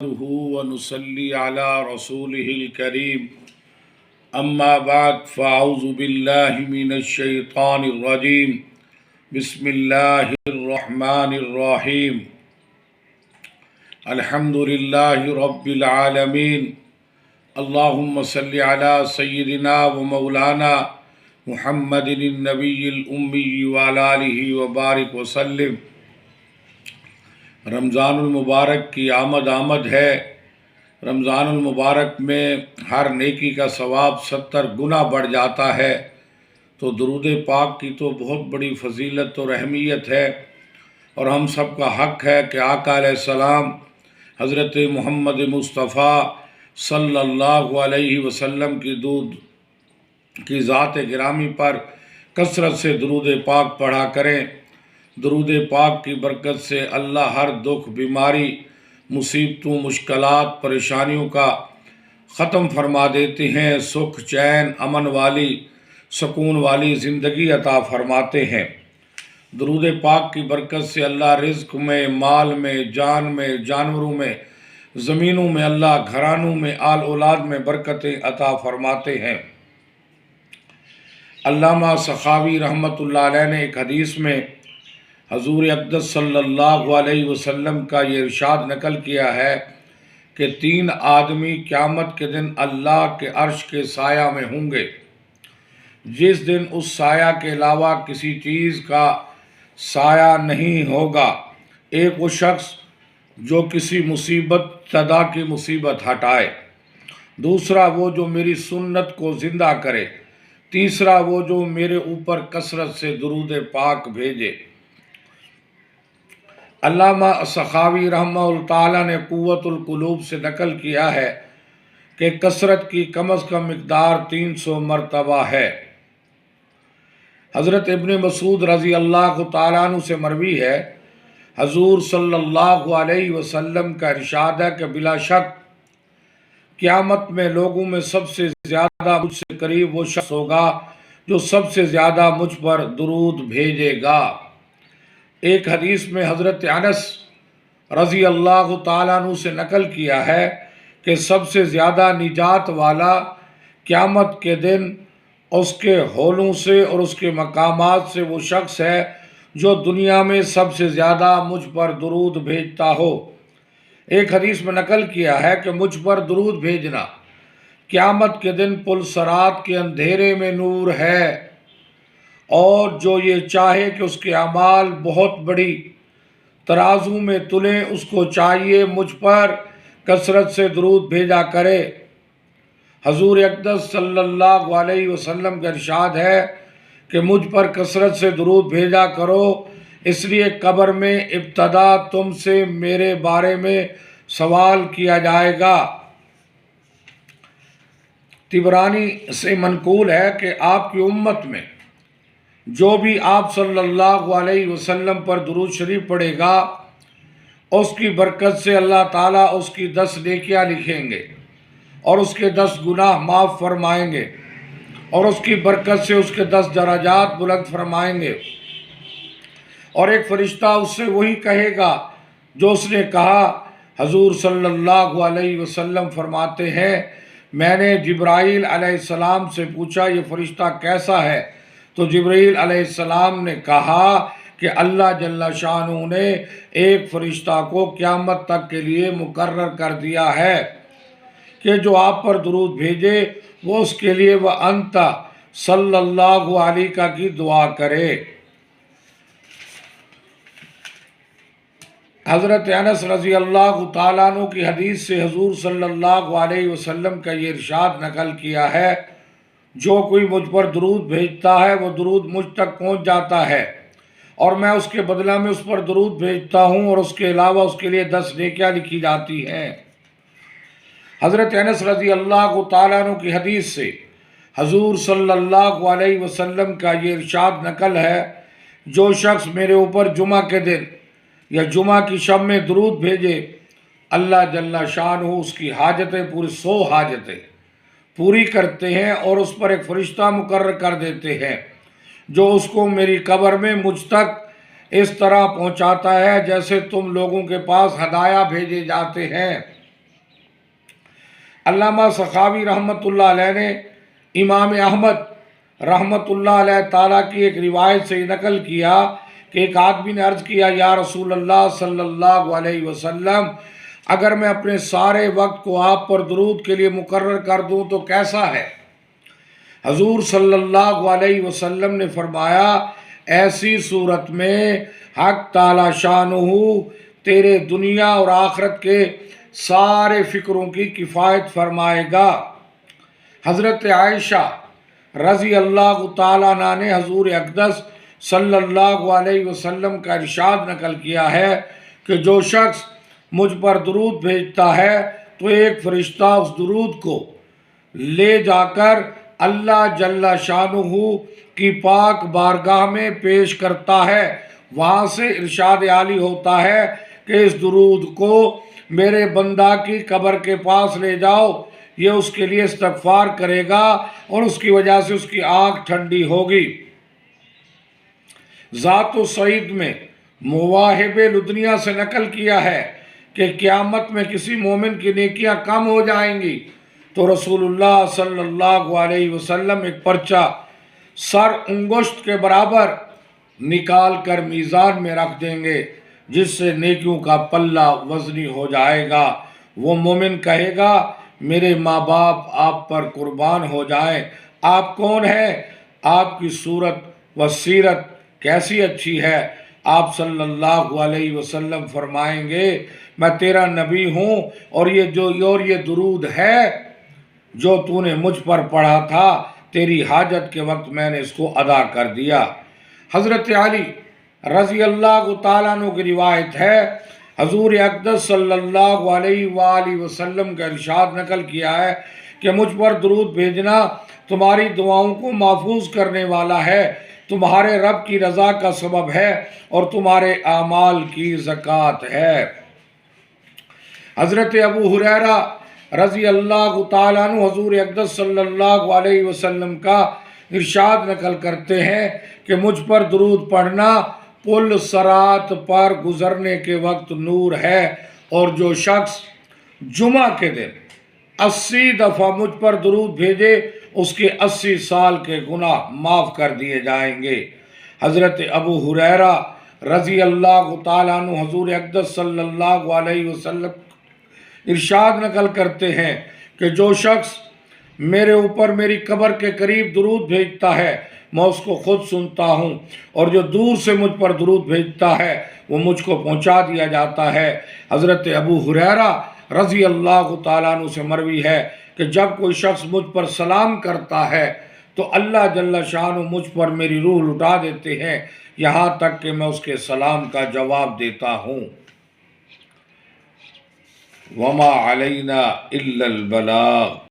ونصلي على رسوله الكريم أما بعد فأعوذ بالله من الشيطان الرجيم بسم الله الرحمن الرحيم الحمد لله رب العالمين اللهم صل على سيدنا ومولانا محمد النبي الأمي وعلى آله وبارك وسلم۔ رمضان المبارک کی آمد ہے۔ رمضان المبارک میں ہر نیکی کا ثواب 70 گنا بڑھ جاتا ہے، تو درود پاک کی تو بہت بڑی فضیلت اور اہمیت ہے، اور ہم سب کا حق ہے کہ آقا علیہ السلام حضرت محمد مصطفیٰ صلی اللہ علیہ وسلم کی ذات گرامی پر کثرت سے درود پاک پڑھا کریں۔ درود پاک کی برکت سے اللہ ہر دکھ، بیماری، مصیبتوں، مشکلات، پریشانیوں کا ختم فرما دیتے ہیں، سکھ، چین، امن والی، سکون والی زندگی عطا فرماتے ہیں۔ درود پاک کی برکت سے اللہ رزق میں، مال میں، جان میں، جانوروں میں، زمینوں میں، اللہ گھرانوں میں، آل اولاد میں برکتیں عطا فرماتے ہیں۔ علامہ سخاوی رحمۃ اللہ علیہ نے ایک حدیث میں حضور اقدس صلی اللہ علیہ وسلم کا یہ ارشاد نقل کیا ہے کہ 3 آدمی قیامت کے دن اللہ کے عرش کے سایہ میں ہوں گے، جس دن اس سایہ کے علاوہ کسی چیز کا سایہ نہیں ہوگا۔ ایک وہ شخص جو کسی صدا کی مصیبت ہٹائے، دوسرا وہ جو میری سنت کو زندہ کرے، تیسرا وہ جو میرے اوپر کثرت سے درود پاک بھیجے۔ علامہ سخاوی رحمہ اللہ تعالیٰ نے قوت القلوب سے نقل کیا ہے کہ کثرت کی کم از کم مقدار 300 مرتبہ ہے۔ حضرت ابن مسعود رضی اللہ تعالیٰ عنہ سے مروی ہے، حضور صلی اللہ علیہ وسلم کا ارشاد ہے کہ بلا شک قیامت میں لوگوں میں سب سے زیادہ مجھ سے قریب وہ شخص ہوگا جو سب سے زیادہ مجھ پر درود بھیجے گا۔ ایک حدیث میں حضرت انس رضی اللہ تعالیٰ عنہ سے نقل کیا ہے کہ سب سے زیادہ نجات والا قیامت کے دن اس کے ہولوں سے اور اس کے مقامات سے وہ شخص ہے جو دنیا میں سب سے زیادہ مجھ پر درود بھیجتا ہو۔ ایک حدیث میں نقل کیا ہے کہ مجھ پر درود بھیجنا قیامت کے دن پل صراط کے اندھیرے میں نور ہے، اور جو یہ چاہے کہ اس کے اعمال بہت بڑی ترازو میں تلیں، اس کو چاہیے مجھ پر کثرت سے درود بھیجا کرے۔ حضور اقدس صلی اللہ علیہ وسلم کا ارشاد ہے کہ مجھ پر کثرت سے درود بھیجا کرو، اس لیے قبر میں ابتدا تم سے میرے بارے میں سوال کیا جائے گا۔ طبرانی سے منقول ہے کہ آپ کی امت میں جو بھی آپ صلی اللہ علیہ وسلم پر درود شریف پڑھے گا، اس کی برکت سے اللہ تعالیٰ اس کی 10 نیکیاں لکھیں گے اور اس کے 10 گناہ معاف فرمائیں گے، اور اس کی برکت سے اس کے 10 درجات بلند فرمائیں گے۔ اور ایک فرشتہ اس سے وہی کہے گا جو اس نے کہا۔ حضور صلی اللہ علیہ وسلم فرماتے ہیں، میں نے جبرائیل علیہ السلام سے پوچھا یہ فرشتہ کیسا ہے؟ تو جبرائیل علیہ السلام نے کہا کہ اللہ جل شانہ نے ایک فرشتہ کو قیامت تک کے لیے مقرر کر دیا ہے کہ جو آپ پر درود بھیجے وہ اس کے لیے وَأَنْتَ صلی اللہ علیہ کی دعا کرے۔ حضرت انس رضی اللہ تعالیٰ عنہ کی حدیث سے حضور صلی اللہ علیہ وسلم کا یہ ارشاد نقل کیا ہے، جو کوئی مجھ پر درود بھیجتا ہے وہ درود مجھ تک پہنچ جاتا ہے، اور میں اس کے بدلہ میں اس پر درود بھیجتا ہوں، اور اس کے علاوہ اس کے لیے 10 نیکیاں لکھی جاتی ہیں۔ حضرت انس رضی اللہ تعالیٰ عنہ کی حدیث سے حضور صلی اللہ علیہ وسلم کا یہ ارشاد نقل ہے، جو شخص میرے اوپر جمعہ کے دن یا جمعہ کی شب میں درود بھیجے، اللہ جل شانہ اس کی حاجتیں پوری 100 حاجتیں پوری کرتے ہیں، اور اس پر ایک فرشتہ مقرر کر دیتے ہیں جو اس کو میری قبر میں مجھ تک اس طرح پہنچاتا ہے جیسے تم لوگوں کے پاس ہدایہ بھیجے جاتے ہیں۔ علامہ سخاوی رحمۃ اللہ علیہ نے امام احمد رحمۃ اللہ علیہ تعالیٰ کی ایک روایت سے نقل کیا کہ ایک آدمی نے عرض کیا، یا رسول اللہ صلی اللہ علیہ وسلم، اگر میں اپنے سارے وقت کو آپ پر درود کے لیے مقرر کر دوں تو کیسا ہے؟ حضور صلی اللہ علیہ وسلم نے فرمایا، ایسی صورت میں حق تعالی شانہ تیرے دنیا اور آخرت کے سارے فکروں کی کفایت فرمائے گا۔ حضرت عائشہ رضی اللہ تعالیٰ عنہ نے حضور اقدس صلی اللہ علیہ وسلم کا ارشاد نقل کیا ہے کہ جو شخص مجھ پر درود بھیجتا ہے تو ایک فرشتہ اس درود کو لے جا کر اللہ جل شانہ کی پاک بارگاہ میں پیش کرتا ہے، وہاں سے ارشاد عالی ہوتا ہے کہ اس درود کو میرے بندہ کی قبر کے پاس لے جاؤ، یہ اس کے لیے استغفار کرے گا اور اس کی وجہ سے اس کی آنکھ ٹھنڈی ہوگی۔ ذات و سعید میں مواہب لدنیہ سے نقل کیا ہے کہ قیامت میں کسی مومن کی نیکیاں کم ہو جائیں گی تو رسول اللہ صلی اللہ علیہ وسلم ایک پرچہ سر انگشت کے برابر نکال کر میزان میں رکھ دیں گے، جس سے نیکیوں کا پلہ وزنی ہو جائے گا۔ وہ مومن کہے گا، میرے ماں باپ آپ پر قربان ہو جائیں، آپ کون ہیں؟ آپ کی صورت و سیرت کیسی اچھی ہے؟ آپ صلی اللہ علیہ وسلم فرمائیں گے، میں تیرا نبی ہوں اور یہ درود ہے جو تو نے مجھ پر پڑھا تھا، تیری حاجت کے وقت میں نے اس کو ادا کر دیا۔ حضرت علی رضی اللہ تعالیٰ عنہ کی روایت ہے، حضور اقدس صلی اللہ علیہ وآلہ وسلم کا ارشاد نقل کیا ہے کہ مجھ پر درود بھیجنا تمہاری دعاؤں کو محفوظ کرنے والا ہے، تمہارے رب کی رضا کا سبب ہے اور تمہارے اعمال کی زکوٰۃ ہے۔ حضرت ابو ہریرہ رضی اللہ تعالیٰ عنہ حضور اقدس صلی اللہ علیہ وسلم کا ارشاد نقل کرتے ہیں کہ مجھ پر درود پڑھنا پل صراط پر گزرنے کے وقت نور ہے، اور جو شخص جمعہ کے دن 80 دفعہ مجھ پر درود بھیجے اس کے 80 سال کے گناہ معاف کر دیے جائیں گے۔ حضرت ابو ہریرہ رضی اللہ تعالیٰ عنہ حضور اقدس صلی اللہ علیہ وسلم ارشاد نقل کرتے ہیں کہ جو شخص میرے اوپر میری قبر کے قریب درود بھیجتا ہے میں اس کو خود سنتا ہوں، اور جو دور سے مجھ پر درود بھیجتا ہے وہ مجھ کو پہنچا دیا جاتا ہے۔ حضرت ابو ہریرہ رضی اللہ تعالیٰ عنہ سے مروی ہے کہ جب کوئی شخص مجھ پر سلام کرتا ہے تو اللہ جل شانہ مجھ پر میری روح لٹا دیتے ہیں، یہاں تک کہ میں اس کے سلام کا جواب دیتا ہوں۔ وما علینا الا البلاغ۔